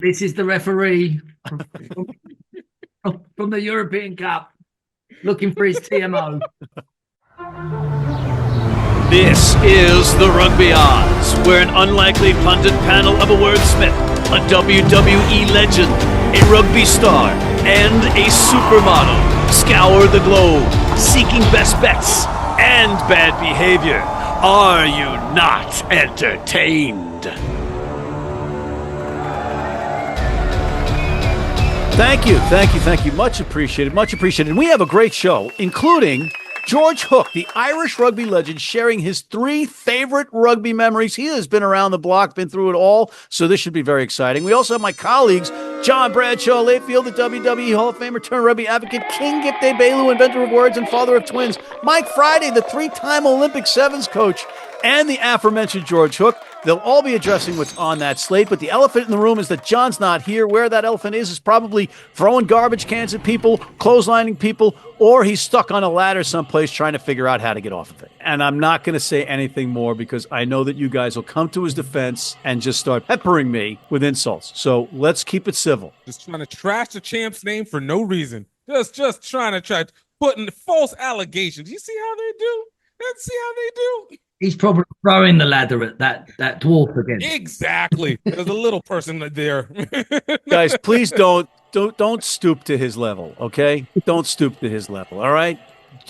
This is the referee from the European Cup looking for his TMO. This is the Rugby Odds, where an unlikely pundit panel of a wordsmith, a WWE legend, a rugby star, and a supermodel scour the globe, seeking best bets and bad behavior. Are you not entertained? Thank you. Much appreciated. And we have a great show, including George Hook, the Irish rugby legend, sharing his 3 favorite rugby memories. He has been around the block, been through it all, so this should be very exciting. We also have my colleagues, John Bradshaw, Layfield, the WWE Hall of Famer, turned rugby advocate, King Gift Egbelu, inventor of words and father of twins, Mike Friday, the 3-time Olympic sevens coach, and the aforementioned George Hook. They'll all be addressing what's on that slate, but the elephant in the room is that John's not here. Where that elephant is probably throwing garbage cans at people, clotheslining people, or he's stuck on a ladder someplace trying to figure out how to get off of it. And I'm not going to say anything more because I know that you guys will come to his defense and just start peppering me with insults. So let's keep it civil. Just trying to trash the champ's name for no reason. Just trying to put in false allegations. You see how they do? Let's see how they do. He's probably throwing the ladder at that dwarf again. Exactly. There's a little person there. Guys, please don't stoop to his level, okay? Don't stoop to his level, all right?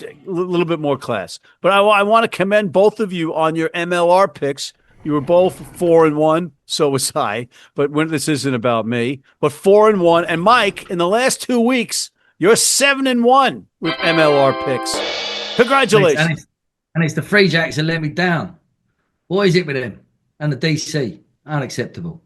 A little bit more class. But I want to commend both of you on your MLR picks. You were both 4-1, so was I. But this isn't about me. But 4-1. And Mike, in the last 2 weeks, you're 7-1 with MLR picks. Congratulations. And it's the Free Jacks that let me down. What is it with him? And the DC. Unacceptable.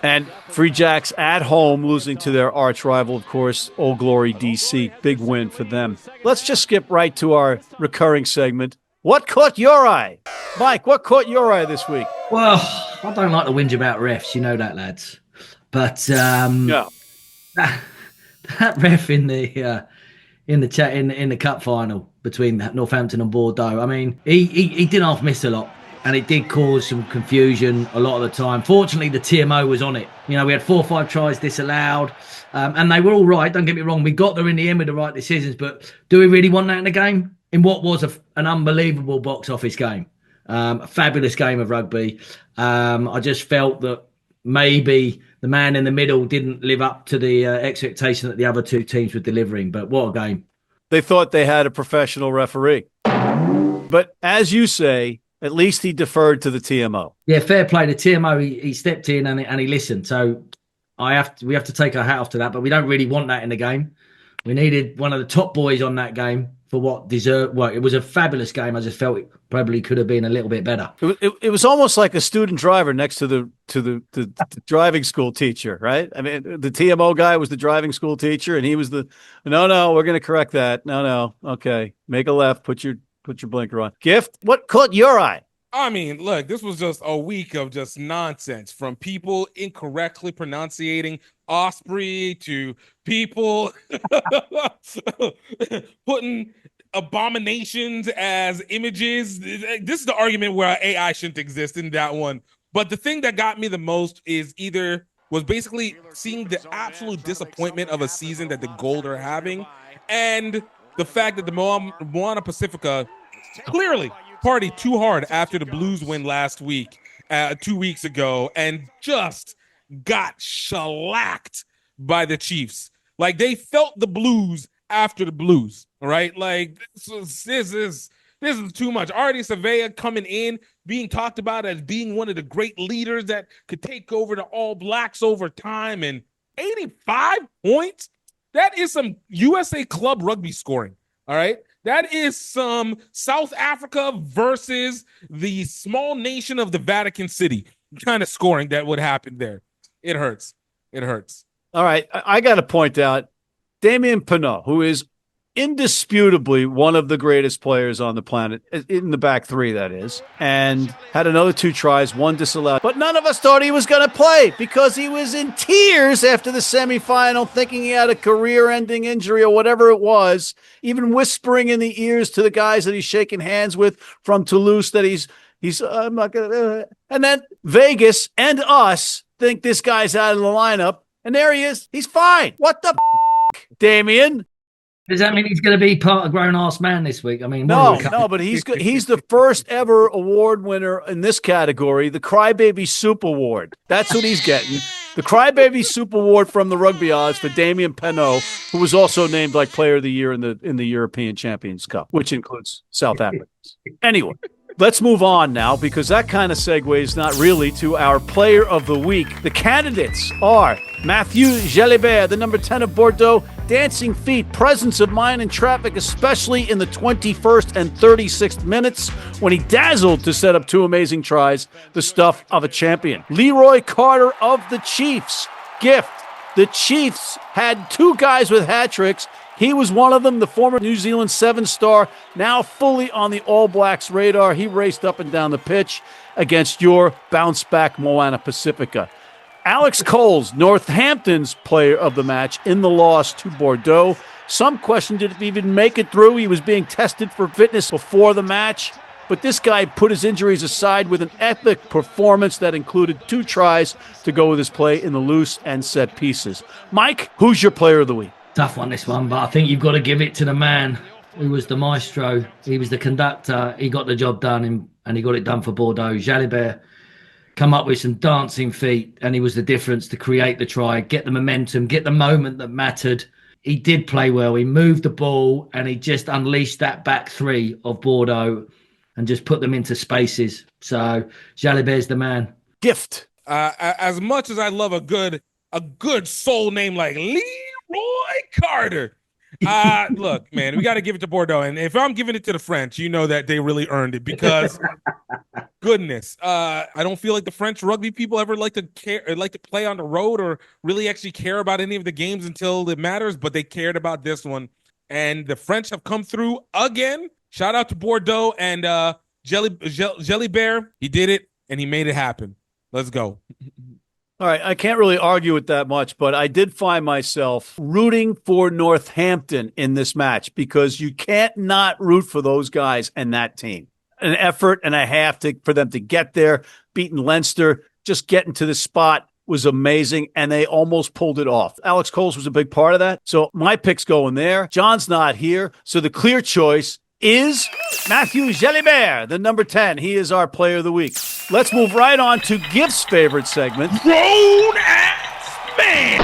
And Free Jacks at home losing to their arch rival, of course, Old Glory DC. Big win for them. Let's just skip right to our recurring segment. What caught your eye? Mike, what caught your eye this week? Well, I don't like to whinge about refs. You know that, lads. But no. that ref in the cup final between Northampton and Bordeaux. I mean, he did half miss a lot, and it did cause some confusion a lot of the time. Fortunately, the TMO was on it. You know, we had 4 or 5 tries disallowed, and they were all right. Don't get me wrong. We got there in the end with the right decisions, but do we really want that in the game? In what was an unbelievable box office game, a fabulous game of rugby. I just felt that maybe the man in the middle didn't live up to the expectation that the other 2 teams were delivering. But what a game. They thought they had a professional referee. But as you say, at least he deferred to the TMO. Yeah, fair play. The TMO, he stepped in and he listened. So we have to take our hat off to that, but we don't really want that in the game. We needed one of the top boys on that game for what deserved. Well, it was a fabulous game. I just felt it probably could have been a little bit better. It was almost like a student driver next to the driving school teacher, right? I mean, the TMO guy was the driving school teacher, and he was no, we're going to correct that. No, okay, make a left, put your blinker on. Gift, what caught your eye? I mean, look, this was just a week of just nonsense, from people incorrectly pronouncing Osprey to people putting abominations as images. This is the argument where AI shouldn't exist in that one. But the thing that got me the most was basically seeing the absolute disappointment of a season that the Gold are having, and the fact that the Moana Pacifica clearly partied too hard after the Blues win last week, 2 weeks ago, and just got shellacked by the Chiefs. Like, they felt the Blues after the Blues, right? Like, this is too much. Artie Savea coming in, being talked about as being one of the great leaders that could take over the All Blacks over time, and 85 points? That is some USA Club rugby scoring, all right? That is some South Africa versus the small nation of the Vatican City kind of scoring that would happen there. It hurts. All right, I got to point out Damien Penaud, who is indisputably one of the greatest players on the planet, in the back 3, that is, and had another 2 tries, 1 disallowed. But none of us thought he was going to play because he was in tears after the semifinal, thinking he had a career-ending injury or whatever it was, even whispering in the ears to the guys that he's shaking hands with from Toulouse that he's I'm not going to. And then Vegas and us think this guy's out of the lineup. And there he is. He's fine. What the Damien? Does that mean he's going to be part of grown-ass man this week? I mean, no, but he's the first ever award winner in this category, the Crybaby Soup Award. That's what he's getting. The Crybaby Soup Award from the Rugby Odds for Damien Penaud, who was also named like Player of the Year in the European Champions Cup, which includes South Africa. Anyway, let's move on now, because that kind of segues not really to our Player of the Week. The candidates are Mathieu Jalibert, the number 10 of Bordeaux, dancing feet, presence of mind in traffic, especially in the 21st and 36th minutes when he dazzled to set up 2 amazing tries, the stuff of a champion. Leroy Carter of the Chiefs, gift. The Chiefs had 2 guys with hat tricks. He was one of them, the former New Zealand 7-star, now fully on the All Blacks radar. He raced up and down the pitch against your bounce-back Moana Pacifica. Alex Coles, Northampton's player of the match in the loss to Bordeaux. Some questioned if he even make it through. He was being tested for fitness before the match. But this guy put his injuries aside with an epic performance that included 2 tries to go with his play in the loose and set pieces. Mike, who's your player of the week? Tough one, this one, but I think you've got to give it to the man who was the maestro. He was the conductor. He got the job done, and he got it done for Bordeaux. Jalibert come up with some dancing feet, and he was the difference to create the try, get the momentum, get the moment that mattered. He did play well. He moved the ball, and he just unleashed that back 3 of Bordeaux and just put them into spaces. So Jalibert's the man. Gift. As much as I love a good soul name like Leroy Carter, look, man, we got to give it to Bordeaux. And if I'm giving it to the French, you know that they really earned it, because goodness, I don't feel like the French rugby people ever like to play on the road or really actually care about any of the games until it matters, but they cared about this one. And the French have come through again. Shout out to Bordeaux and Jalibert. He did it, and he made it happen. Let's go. All right, I can't really argue with that much, but I did find myself rooting for Northampton in this match, because you can't not root for those guys and that team. An effort and a half for them to get there, beating Leinster, just getting to the spot was amazing, and they almost pulled it off. Alex Coles was a big part of that, so my pick's going there. John's not here, so the clear choice is Mathieu Jalibert, the number 10. He is our player of the week. Let's move right on to Gift's favorite segment. Grown-ass man!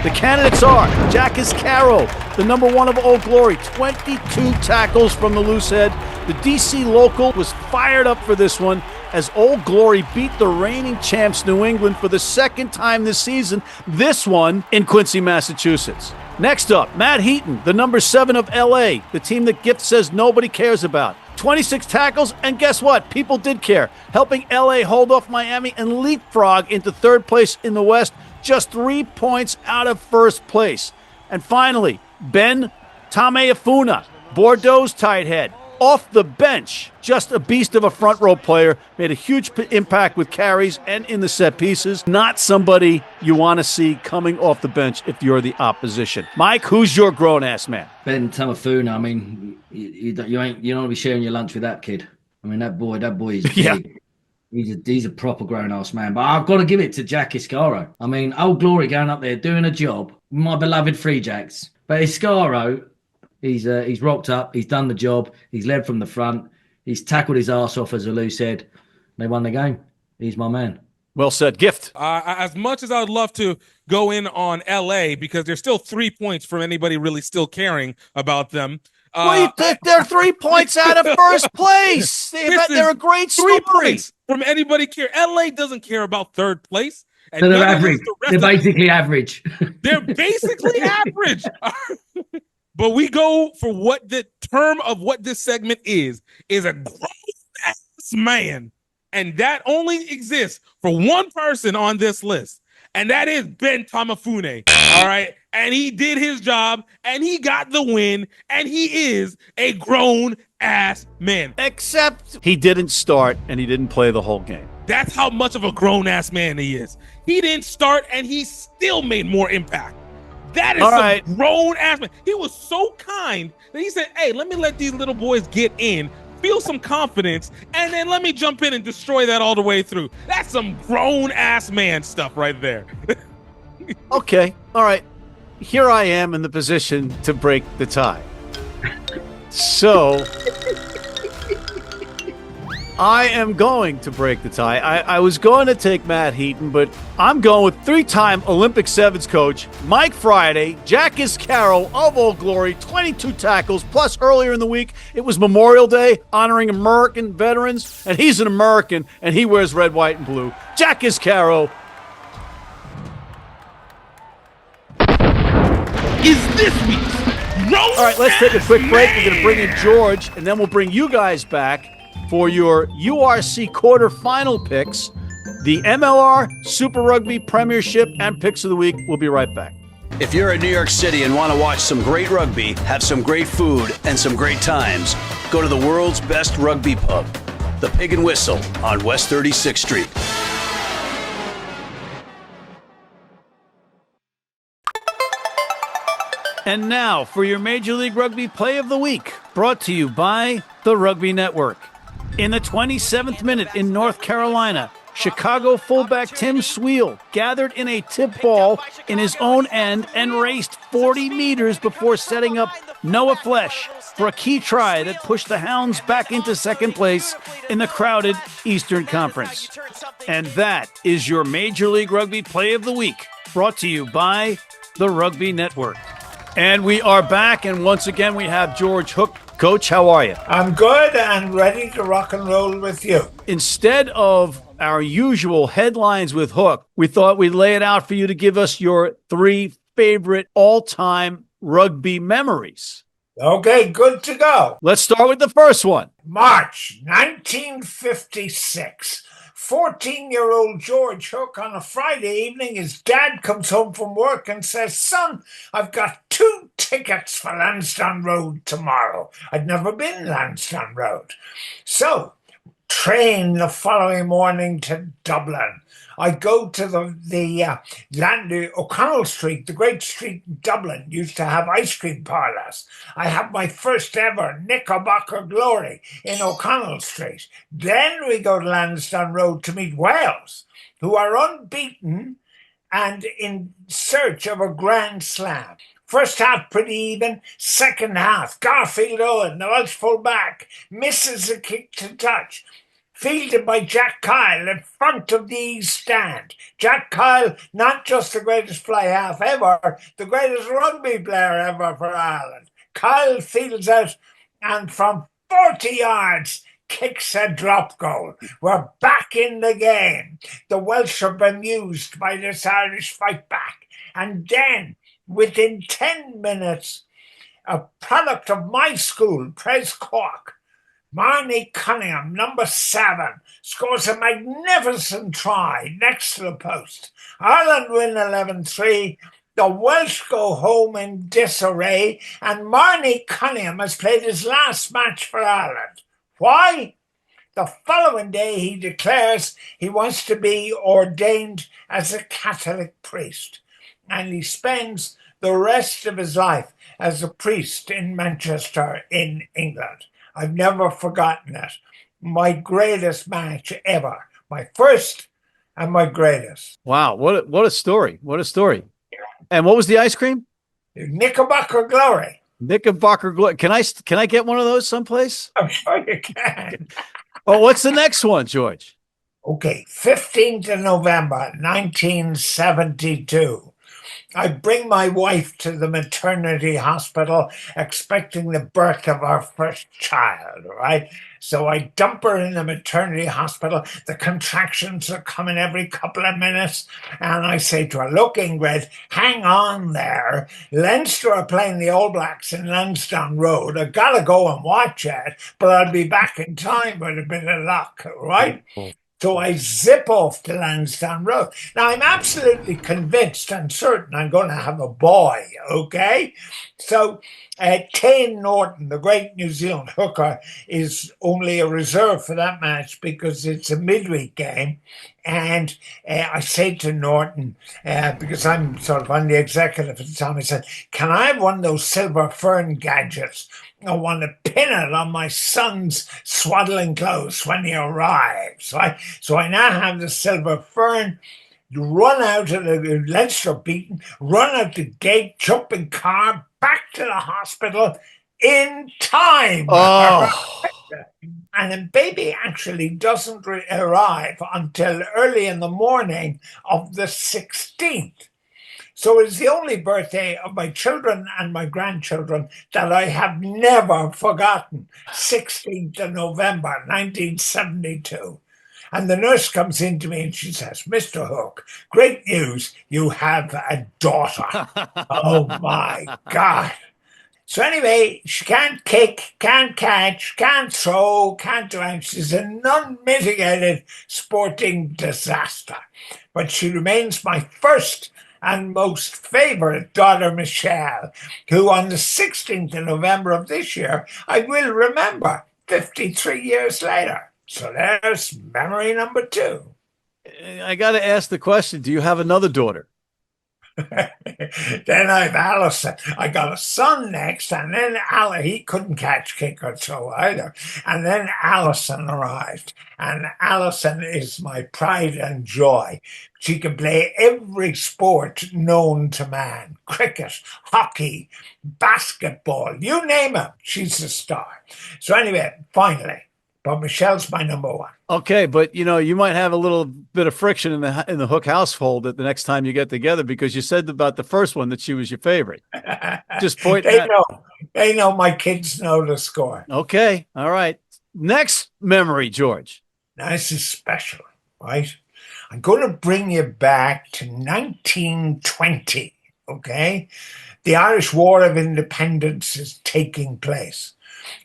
The candidates are Jacques Carroll, the number 1 of Old Glory, 22 tackles from the loose head. The DC local was fired up for this one as Old Glory beat the reigning champs New England for the 2nd time this season, this one in Quincy, Massachusetts. Next up, Matt Heaton, the number 7 of LA, the team that Gift says nobody cares about. 26 tackles, and guess what? People did care, helping LA hold off Miami and leapfrog into 3rd place in the West, just 3 points out of 1st place. And finally, Ben Tameifuna, Bordeaux's tight head, off the bench, just a beast of a front row player, made a huge impact with carries and in the set pieces. Not somebody you want to see coming off the bench if you're the opposition. Mike, who's your grown-ass man? Ben Tameifuna. I mean, you don't want to be sharing your lunch with that kid. I mean, that boy is big. Yeah. He's a proper grown-ass man. But I've got to give it to Jack Iscaro. I mean, Old Glory going up there doing a job. My beloved Free Jacks. But Iscaro, he's rocked up. He's done the job. He's led from the front. He's tackled his arse off, as Alou said. They won the game. He's my man. Well said. Gift. As much as I would love to go in on LA, because there's still 3 points from anybody really still caring about them. You think they're 3 points out of 1st place? They're a great story. 3 points from anybody care. LA doesn't care about 3rd place. And so they're average. They're basically average. They're basically average. But we go for what the term of what this segment is a grown-ass man. And that only exists for one person on this list. And that is Ben Tameifuna. All right. And he did his job and he got the win. And he is a grown-ass man. Except he didn't start and he didn't play the whole game. That's how much of a grown-ass man he is. He didn't start and he still made more impact. That is a grown-ass man. He was so kind that he said, hey, let me let these little boys get in feel some confidence, and then let me jump in and destroy that all the way through. That's some grown-ass man stuff right there. Okay. All right. Here I am in the position to break the tie. So I am going to break the tie. I was going to take Matt Heaton, but I'm going with three-time Olympic sevens coach Mike Friday, Jack Iscaro of Old Glory, 22 tackles, plus earlier in the week it was Memorial Day, honoring American veterans, and he's an American, and he wears red, white, and blue. Jack Iscaro. Is this week's All right, let's take a quick break. We're going to bring in George, and then we'll bring you guys back for your URC Quarter Final picks, the MLR, Super Rugby, Premiership, and Picks of the Week. We'll be right back. If you're in New York City and want to watch some great rugby, have some great food, and some great times, go to the world's best rugby pub, the Pig and Whistle on West 36th Street. And now for your Major League Rugby Play of the Week, brought to you by the Rugby Network. In the 27th minute in North Carolina, Chicago fullback Tim Swiel gathered in a tip ball in his own end and raced 40 meters before setting up Noah Flesh for a key try that pushed the Hounds back into second place in the crowded Eastern Conference. And that is your Major League Rugby Play of the Week, brought to you by the Rugby Network. And we are back, and once again we have George Hook. Coach, how are you? I'm good and ready to rock and roll with you. Instead of our usual headlines with Hook, we thought we'd lay it out for you to give us your three favorite all-time rugby memories. Okay, good to go. Let's start with the first one. March 1956. 14-year-old George Hook on a Friday evening, his dad comes home from work and says, "Son, I've got 2 tickets for Lansdowne Road tomorrow." I'd never been Lansdowne Road. So, train the following morning to Dublin. I go to the O'Connell Street, the great street in Dublin, used to have ice cream parlours. I have my first ever Knickerbocker glory in O'Connell Street. Then we go to Lansdowne Road to meet Wales, who are unbeaten and in search of a Grand Slam. First half pretty even. Second half, Garfield Owen, the Welsh full-back, misses a kick to touch. Fielded by Jack Kyle in front of the East Stand. Jack Kyle, not just the greatest fly half ever, the greatest rugby player ever for Ireland. Kyle fields out and from 40 yards kicks a drop goal. We're back in the game. The Welsh are bemused by this Irish fight back. And then, within 10 minutes, a product of my school, Pres Cork, Marnie Cunningham, number 7, scores a magnificent try next to the post. Ireland win 11-3. The Welsh go home in disarray, and Marnie Cunningham has played his last match for Ireland. Why? The following day he declares he wants to be ordained as a Catholic priest, and he spends the rest of his life as a priest in Manchester in England. I've never forgotten it. My greatest match ever. My first and my greatest. Wow, what a story. What a story. And what was the ice cream? Knickerbocker Glory. Knickerbocker Glory. Can I get one of those someplace? I'm sure you can. Oh, what's the next one, George? Okay, 15th of November, 1972. I bring my wife to the maternity hospital expecting the birth of our first child, right? So I dump her in the maternity hospital. The contractions are coming every couple of minutes. And I say to her, "Look, Ingrid, hang on there. Leinster are playing the All Blacks in Lansdowne Road. I've got to go and watch it, but I'll be back in time with a bit of luck," right? So I zip off to Lansdowne Road. Now, I'm absolutely convinced and certain I'm going to have a boy, okay? So Tane Norton, the great New Zealand hooker, is only a reserve for that match because it's a midweek game. And I said to Norton, because I'm sort of on the executive at the time, I said, can I have one of those silver fern gadgets? I want to pin it on my son's swaddling clothes when he arrives. Right? So I now have the silver fern. You run out of the Leinster beaten, run out the gate, jump in car, back to the hospital in time. Oh, And then baby actually doesn't arrive until early in the morning of the 16th. So it's the only birthday of my children and my grandchildren that I have never forgotten. 16th of November, 1972. And the nurse comes in to me and she says, Mr. Hook, great news, you have a daughter. Oh my God. So anyway, she can't kick, can't catch, can't throw, can't do anything. She's an unmitigated sporting disaster. But she remains my first and most favorite daughter, Michelle, who on the 16th of November of this year, I will remember 53 years later. So there's memory number 2. I got to ask the question, do you have another daughter? Then I've Allison. I got a son next, and then he couldn't catch, kick, or throw either. And then Allison arrived, and Allison is my pride and joy. She can play every sport known to man: cricket, hockey, basketball, you name it. She's a star. So anyway, finally, but Michelle's my number 1. Okay, but you might have a little bit of friction in the Hook household at the next time you get together, because you said about the first one that she was your favorite. Just point. They know. My kids know the score. Okay, all right. Next memory, George. Now, this is special, right? I'm going to bring you back to 1920. Okay, the Irish War of Independence is taking place.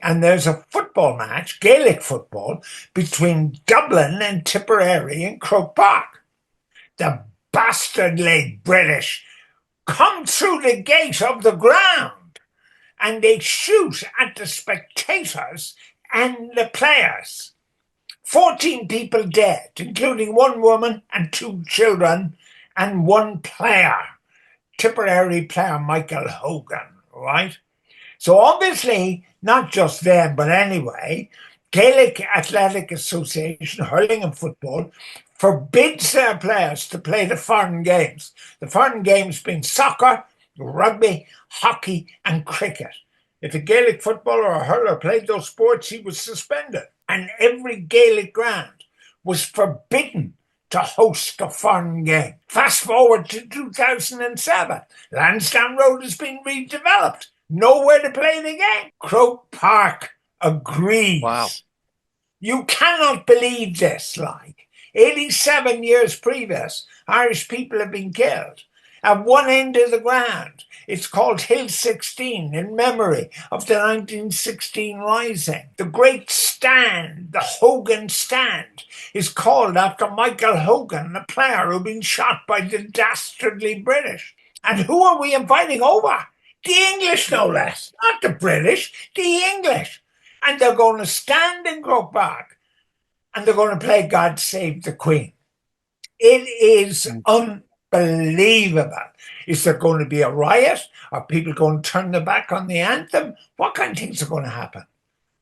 And there's a football match, Gaelic football, between Dublin and Tipperary in Croke Park. The bastardly British come through the gate of the ground and they shoot at the spectators and the players. 14 people dead, including 1 woman and 2 children and 1 player, Tipperary player Michael Hogan, right? So obviously, not just them, but anyway, Gaelic Athletic Association, hurling and football, forbids their players to play the foreign games. The foreign games being soccer, rugby, hockey, and cricket. If a Gaelic footballer or hurler played those sports, he was suspended. And every Gaelic ground was forbidden to host a foreign game. Fast forward to 2007. Lansdowne Road has been redeveloped. Nowhere to play the game. Croke Park agrees. Wow. You cannot believe this. 87 years previous, Irish people have been killed at one end of the ground. It's called Hill 16 in memory of the 1916 Rising. The Great Stand, the Hogan Stand, is called after Michael Hogan, the player who'd been shot by the dastardly British. And who are we inviting over? The English, no less. Not the British, the English. And they're going to stand in Croke Park and they're going to play God Save the Queen. It is unbelievable. Is there going to be a riot? Are people going to turn their back on the anthem? What kind of things are going to happen?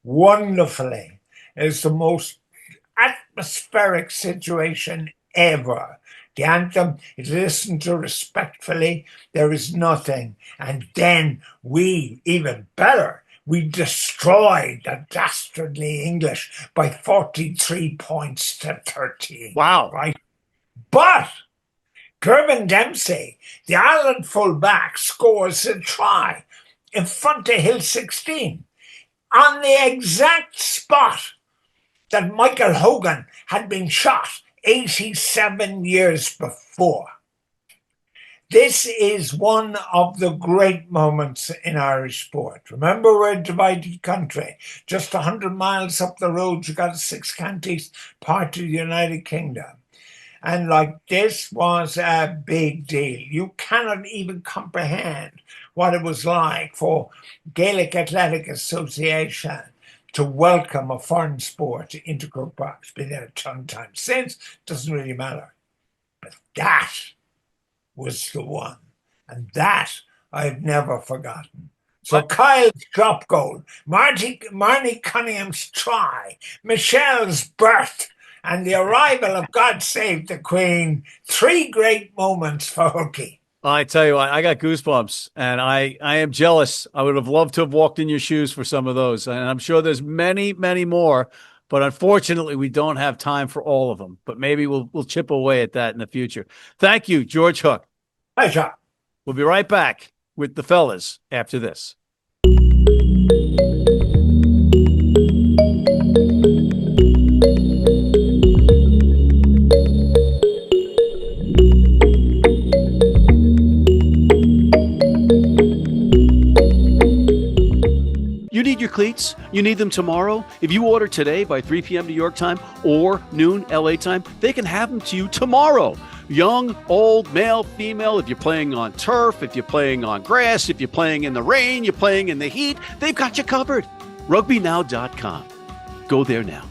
Wonderfully. It's the most atmospheric situation ever. The anthem is listened to respectfully. There is nothing. And then we, even better, we destroyed the dastardly English by 43 points to 13. Wow. Right? But Gervin Dempsey, the Ireland fullback, scores a try in front of Hill 16 on the exact spot that Michael Hogan had been shot 87 years before. This is one of the great moments in Irish sport. Remember, we're a divided country. Just 100 miles up the road, you got a 6 counties part of the United Kingdom. And this was a big deal. You cannot even comprehend what it was like for Gaelic Athletic Association to welcome a foreign sport into Croke Park. It's been there a ton of times since. Doesn't really matter. But that was the one. And that I've never forgotten. So Kyle's drop goal, Marnie Cunningham's try, Michelle's birth, and the arrival of God Save the Queen. 3 great moments for hooky. I tell you what, I got goosebumps, and I am jealous. I would have loved to have walked in your shoes for some of those, and I'm sure there's many, many more, but unfortunately, we don't have time for all of them. But maybe we'll chip away at that in the future. Thank you, George Hook. Hi, John. We'll be right back with the fellas after this. You need your cleats? You need them tomorrow? If you order today by 3 p.m. New York time or noon LA time, they can have them to you tomorrow. Young, old, male, female, if you're playing on turf, if you're playing on grass, if you're playing in the rain, you're playing in the heat, they've got you covered. RugbyNow.com. Go there now.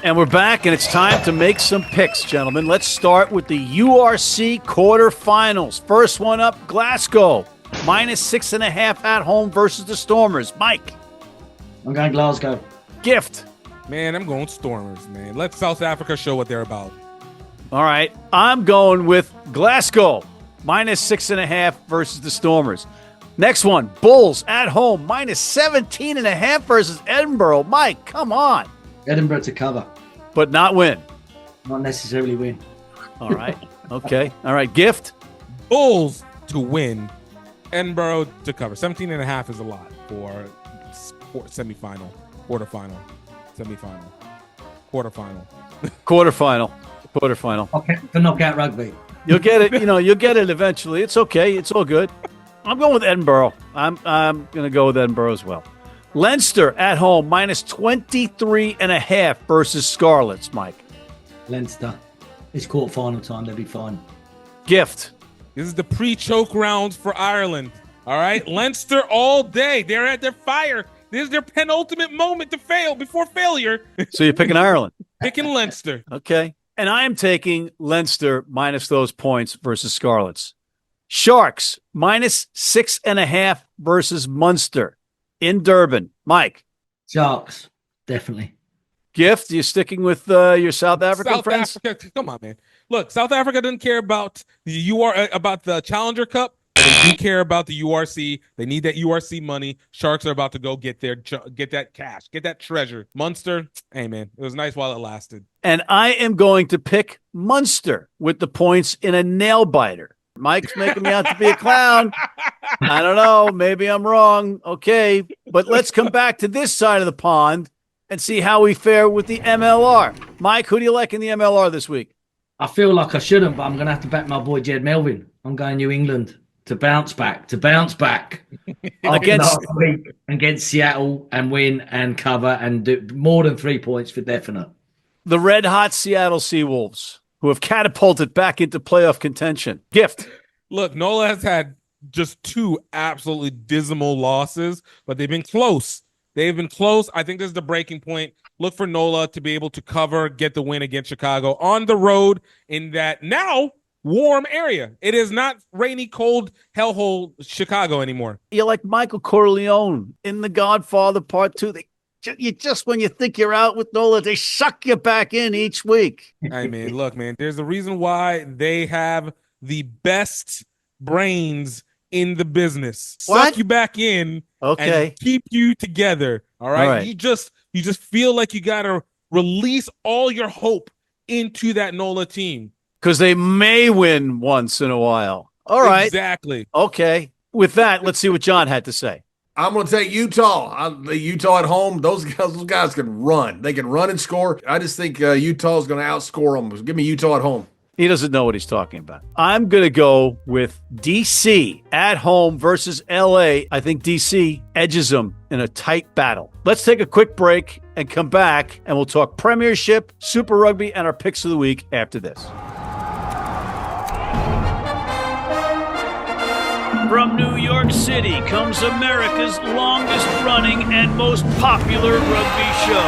And we're back, and it's time to make some picks, gentlemen. Let's start with the URC Quarter Finals. First one up, Glasgow. -6.5 at home versus the Stormers. Mike. I'm going Glasgow. Gift. Man, I'm going Stormers, man. Let South Africa show what they're about. All right. I'm going with Glasgow. -6.5 versus the Stormers. Next one, Bulls at home. -17.5 versus Edinburgh. Mike, come on. Edinburgh to cover. But not win. Not necessarily win. All right. Okay. All right. Gift. Bulls to win. Edinburgh to cover. 17.5 is a lot for semifinal, quarterfinal, semifinal, quarterfinal. Quarterfinal. Okay, for knockout rugby. You'll get it. You'll get it eventually. It's okay. It's all good. I'm going with Edinburgh. I'm going to go with Edinburgh as well. Leinster at home, -23.5 versus Scarlets, Mike. Leinster. It's quarterfinal time. They'll be fine. Gift. This is the pre-choke round for Ireland. All right, Leinster all day. They're at their fire. This is their penultimate moment to fail before failure. So you're picking Ireland. Picking Leinster. Okay. And I am taking Leinster minus those points versus Scarlets. Sharks, -6.5 versus Munster in Durban. Mike. Sharks, definitely. Gift, you sticking with your South African friends? Africa, come on, man. Look, South Africa doesn't care about about the Challenger Cup. But they do care about the URC. They need that URC money. Sharks are about to go get that cash, get that treasure. Munster, hey man, it was nice while it lasted. And I am going to pick Munster with the points in a nail biter. Mike's making me out to be a clown. I don't know. Maybe I'm wrong. Okay. But let's come back to this side of the pond and see how we fare with the MLR. Mike, who do you like in the MLR this week? I feel like I shouldn't, but I'm going to have to back my boy Jed Melvin. I'm going New England to bounce back against Seattle and win and cover and do more than 3 points for definite. The red-hot Seattle Seawolves, who have catapulted back into playoff contention. Gift. Look, NOLA has had just 2 absolutely dismal losses, but they've been close. They've been close. I think this is the breaking point. Look for NOLA to be able to cover, get the win against Chicago on the road in that now warm area. It is not rainy, cold, hellhole Chicago anymore. You're like Michael Corleone in The Godfather Part 2. You just, when you think you're out with NOLA, they suck you back in each week. I mean, look, man, there's a reason why they have the best brains in the business. What? Suck you back in, okay, and keep you together. All right? All right. You just feel like you gotta release all your hope into that NOLA team. Because they may win once in a while. All right. Exactly. Okay. With that, let's see what John had to say. I'm going to take Utah. Utah at home, those guys can run. They can run and score. I just think Utah is going to outscore them. Give me Utah at home. He doesn't know what he's talking about. I'm going to go with DC at home versus LA. I think DC edges them in a tight battle. Let's take a quick break and come back, and we'll talk Premiership, Super Rugby, and our picks of the week after this. From New York City comes America's longest-running and most popular rugby show.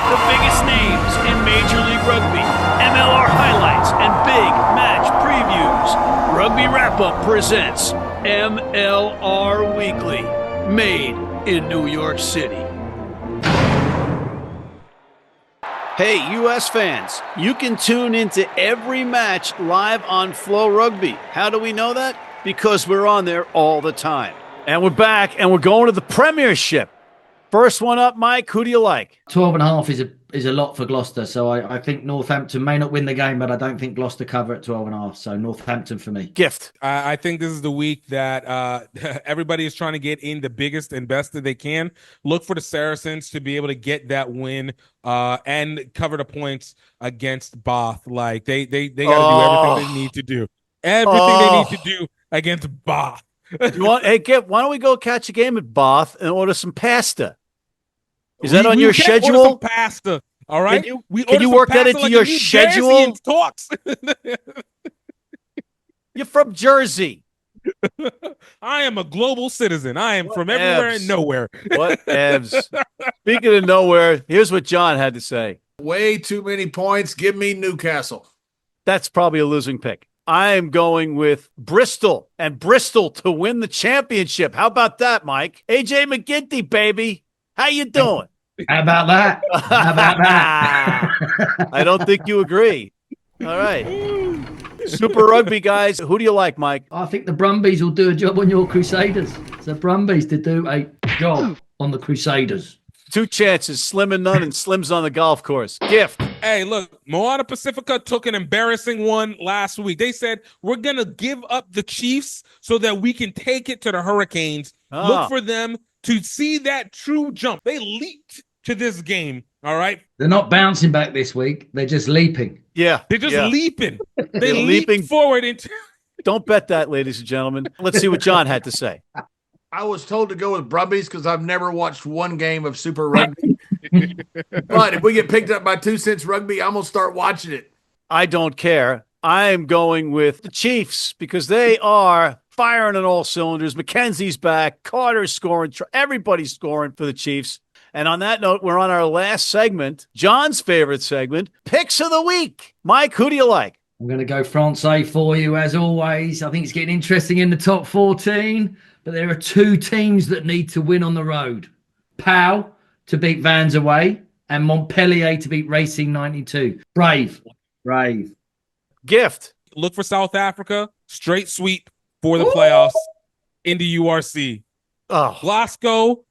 The biggest names in Major League Rugby, MLR highlights, and big match previews. Rugby Wrap-Up presents MLR Weekly, made in New York City. Hey, U.S. fans, you can tune into every match live on Flow Rugby. How do we know that? Because we're on there all the time. And we're back, and we're going to the Premiership. First one up, Mike, who do you like? 12.5 is a lot for Gloucester, so I think Northampton may not win the game, but I don't think Gloucester cover at 12.5, so Northampton for me. Gift. I think this is the week that everybody is trying to get in the biggest and best that they can. Look for the Saracens to be able to get that win and cover the points against Bath. Like they got to do everything they need to do. Everything they need to do against Bath. Gift, why don't we go catch a game at Bath and order some pasta? Is that on We your can't schedule? order some pasta, all right? Can you work that into your schedule? Talks. You're from Jersey. I am a global citizen. I am from everywhere and nowhere. What evs? Speaking of nowhere, here's what John had to say. Way too many points. Give me Newcastle. That's probably a losing pick. I am going with Bristol, and Bristol to win the championship. How about that, Mike? AJ McGinty, baby. How you doing? How about that? How about that? I don't think you agree. All right. Super Rugby, guys. Who do you like, Mike? I think the Brumbies will do a job on your Crusaders. So Brumbies to do a job on the Crusaders. 2 chances, Slim and none, and Slim's on the golf course. Gift. Hey, look, Moana Pacifica took an embarrassing one last week. They said, we're going to give up the Chiefs so that we can take it to the Hurricanes. Look for them to see that true jump. They leaped to this game, all right? They're not bouncing back this week. They're just leaping. Yeah. They're just leaping. They're leaping leaping forward into... Don't bet that, ladies and gentlemen. Let's see what John had to say. I was told to go with Brumbies because I've never watched one game of Super Rugby. But if we get picked up by 2 cents rugby, I'm going to start watching it. I don't care. I am going with the Chiefs because they are firing on all cylinders. McKenzie's back. Carter's scoring. Everybody's scoring for the Chiefs. And on that note, we're on our last segment, John's favorite segment, Picks of the Week. Mike, who do you like? I'm going to go Francais for you, as always. I think it's getting interesting in the top 14. But there are 2 teams that need to win on the road. Pau to beat Vans away and Montpellier to beat Racing 92. Brave. Gift. Look for South Africa. Straight sweep for the playoffs into URC. Glasgow,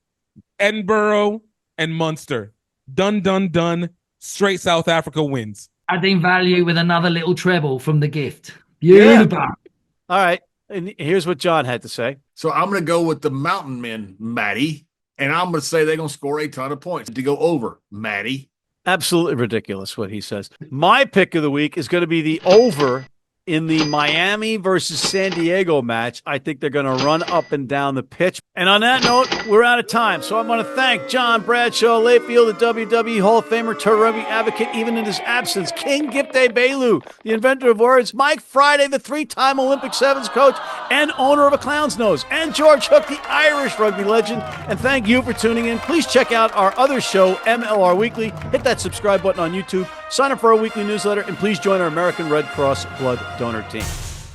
Edinburgh, and Munster. Done. Straight South Africa wins. Adding value with another little treble from the gift. Beautiful. All right. And here's what John had to say. So I'm going to go with the Mountain Men, Matty, and I'm going to say they're going to score a ton of points to go over, Matty. Absolutely ridiculous what he says. My pick of the week is going to be the over in the Miami versus San Diego match. I think they're going to run up and down the pitch. And on that note, we're out of time. So I want to thank John Bradshaw, Layfield, the WWE Hall of Famer, tour rugby advocate, even in his absence, King Gift Egbelu, the inventor of words, Mike Friday, the 3-time Olympic sevens coach and owner of a Clown's Nose, and George Hook, the Irish rugby legend. And thank you for tuning in. Please check out our other show, MLR Weekly. Hit that subscribe button on YouTube. Sign up for our weekly newsletter, and please join our American Red Cross blood donor team.